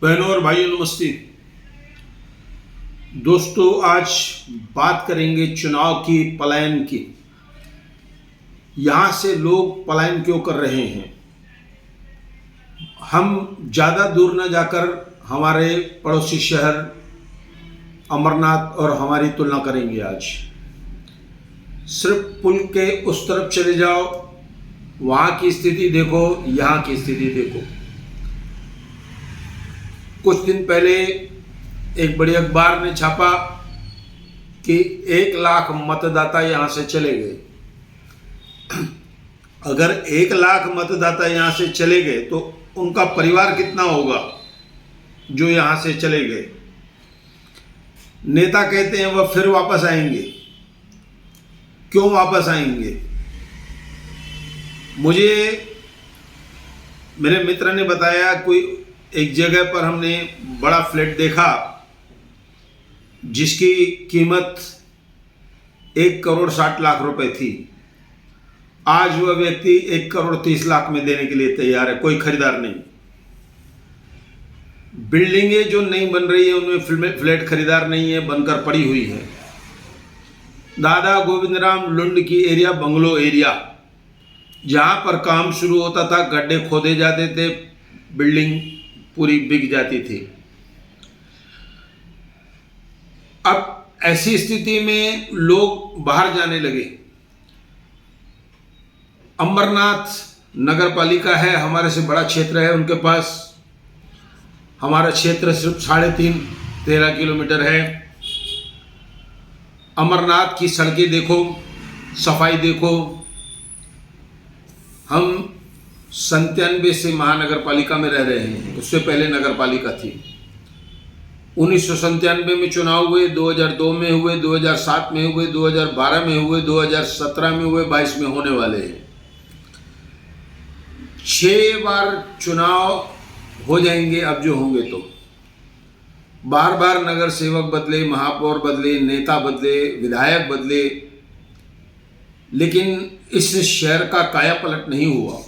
बहनों और भाइयों नमस्ते। दोस्तों, आज बात करेंगे चुनाव की, पलायन की। यहाँ से लोग पलायन क्यों कर रहे हैं? हम ज़्यादा दूर न जाकर हमारे पड़ोसी शहर अमरनाथ और हमारी तुलना करेंगे। आज सिर्फ पुल के उस तरफ चले जाओ, वहाँ की स्थिति देखो, यहाँ की स्थिति देखो। कुछ दिन पहले एक बड़ी अखबार ने छापा कि 1 लाख मतदाता यहाँ से चले गए। अगर 1 लाख मतदाता यहाँ से चले गए तो उनका परिवार कितना होगा जो यहाँ से चले गए। नेता कहते हैं वह फिर वापस आएंगे। क्यों वापस आएंगे? मुझे मेरे मित्र ने बताया, कोई एक जगह पर हमने बड़ा फ्लैट देखा जिसकी कीमत 1,60,00,000 रुपए थी। आज वह व्यक्ति 1,30,00,000 में देने के लिए तैयार है, कोई खरीदार नहीं। बिल्डिंगें जो नहीं बन रही है उनमें फ्लैट खरीदार नहीं है, बनकर पड़ी हुई है। दादा गोविंदराम लुंड की एरिया, बंगलो एरिया, जहां पर काम शुरू होता था गड्ढे खोदे जाते थे, बिल्डिंग पूरी बिक जाती थी। अब ऐसी स्थिति में लोग बाहर जाने लगे। अमरनाथ नगर पालिका है, हमारे से बड़ा क्षेत्र है उनके पास। हमारा क्षेत्र सिर्फ 13.5 किलोमीटर है। अमरनाथ की सड़कें देखो, सफाई देखो। हम 97 से महानगर पालिका में रह रहे हैं, उससे पहले नगर पालिका थी। 1997 में चुनाव हुए, 2002 में हुए, 2007 में हुए, 2012 में हुए, 2017 में हुए, 22 में होने वाले हैं। 6 बार चुनाव हो जाएंगे अब जो होंगे तो। बार बार नगर सेवक बदले, महापौर बदले, नेता बदले, विधायक बदले, लेकिन इस शहर का कायापलट नहीं हुआ।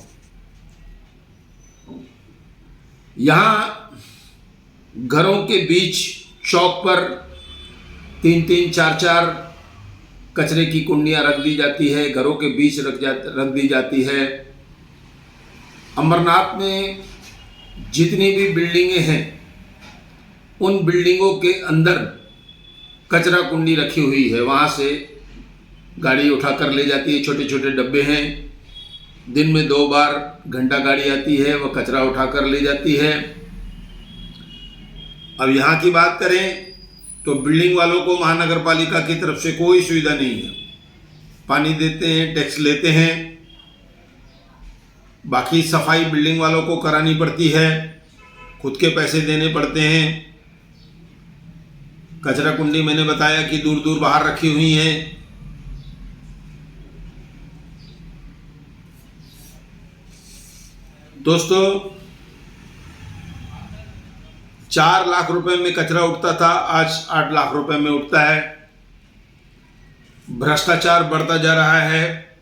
यहाँ घरों के बीच चौक पर 3-3, 4-4 कचरे की कुंडियां रख दी जाती है, घरों के बीच रख दी जाती है। अमरनाथ में जितनी भी बिल्डिंगें हैं उन बिल्डिंगों के अंदर कचरा कुंडी रखी हुई है, वहाँ से गाड़ी उठा कर ले जाती है। छोटे छोटे डब्बे हैं, दिन में 2 बार घंटा गाड़ी आती है, वह कचरा उठा कर ले जाती है। अब यहाँ की बात करें तो बिल्डिंग वालों को महानगर पालिका की तरफ से कोई सुविधा नहीं है। पानी देते हैं, टैक्स लेते हैं, बाकी सफाई बिल्डिंग वालों को करानी पड़ती है, खुद के पैसे देने पड़ते हैं। कचरा कुंडी मैंने बताया कि दूर दूर बाहर रखी हुई हैं। दोस्तों, 4 लाख रुपए में कचरा उठता था, आज 8 लाख रुपए में उठता है। भ्रष्टाचार बढ़ता जा रहा है।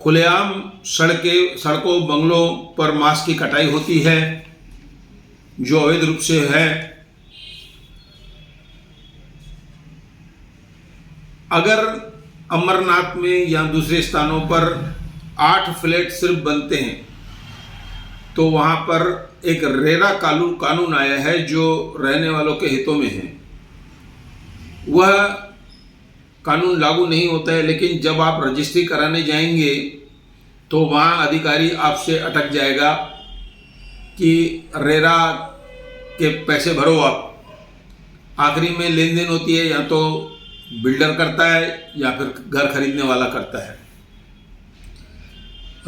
खुलेआम सड़कों, बंगलों पर मांस की कटाई होती है जो अवैध रूप से है। अगर अमरनाथ में या दूसरे स्थानों पर 8 फ्लैट सिर्फ बनते हैं तो वहाँ पर एक रेरा कानून आया है जो रहने वालों के हितों में है। वह कानून लागू नहीं होता है, लेकिन जब आप रजिस्ट्री कराने जाएंगे तो वहाँ अधिकारी आपसे अटक जाएगा कि रेरा के पैसे भरो आप। आखिरी में लेन देन होती है, या तो बिल्डर करता है या फिर घर खरीदने वाला करता है।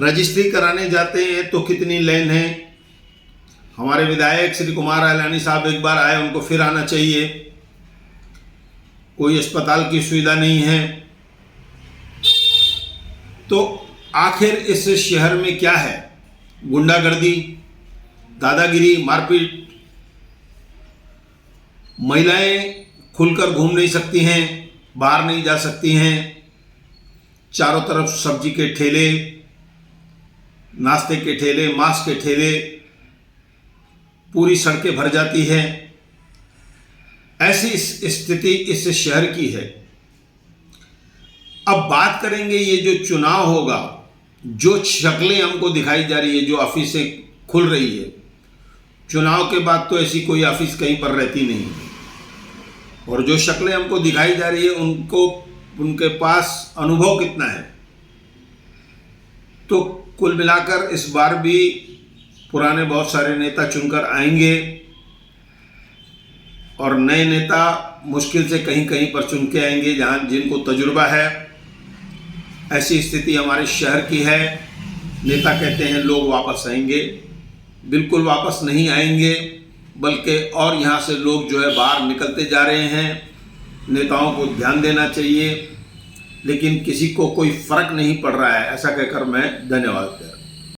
रजिस्ट्री कराने जाते हैं तो कितनी लाइन है। हमारे विधायक श्री कुमार आलानी साहब एक बार आए, उनको फिर आना चाहिए। कोई अस्पताल की सुविधा नहीं है। तो आखिर इस शहर में क्या है? गुंडागर्दी, दादागिरी, मारपीट। महिलाएं खुलकर घूम नहीं सकती हैं, बाहर नहीं जा सकती हैं। चारों तरफ सब्जी के ठेले, नाश्ते के ठेले, मांस के ठेले, पूरी सड़कें भर जाती हैं। ऐसी स्थिति इस शहर की है। अब बात करेंगे ये जो चुनाव होगा, जो शक्लें हमको दिखाई जा रही है, जो ऑफिसें खुल रही है, चुनाव के बाद तो ऐसी कोई ऑफिस कहीं पर रहती नहीं, और जो शक्लें हमको दिखाई जा रही है उनके पास अनुभव कितना है। तो कुल मिलाकर इस बार भी पुराने बहुत सारे नेता चुनकर आएंगे और नए नेता मुश्किल से कहीं कहीं पर चुन के आएंगे जहाँ जिनको तजुर्बा है। ऐसी स्थिति हमारे शहर की है। नेता कहते हैं लोग वापस आएंगे, बिल्कुल वापस नहीं आएंगे, बल्कि और यहाँ से लोग जो है बाहर निकलते जा रहे हैं। नेताओं को ध्यान देना चाहिए, लेकिन किसी को कोई फर्क नहीं पड़ रहा है, ऐसा कहकर मैं धन्यवाद करूँ।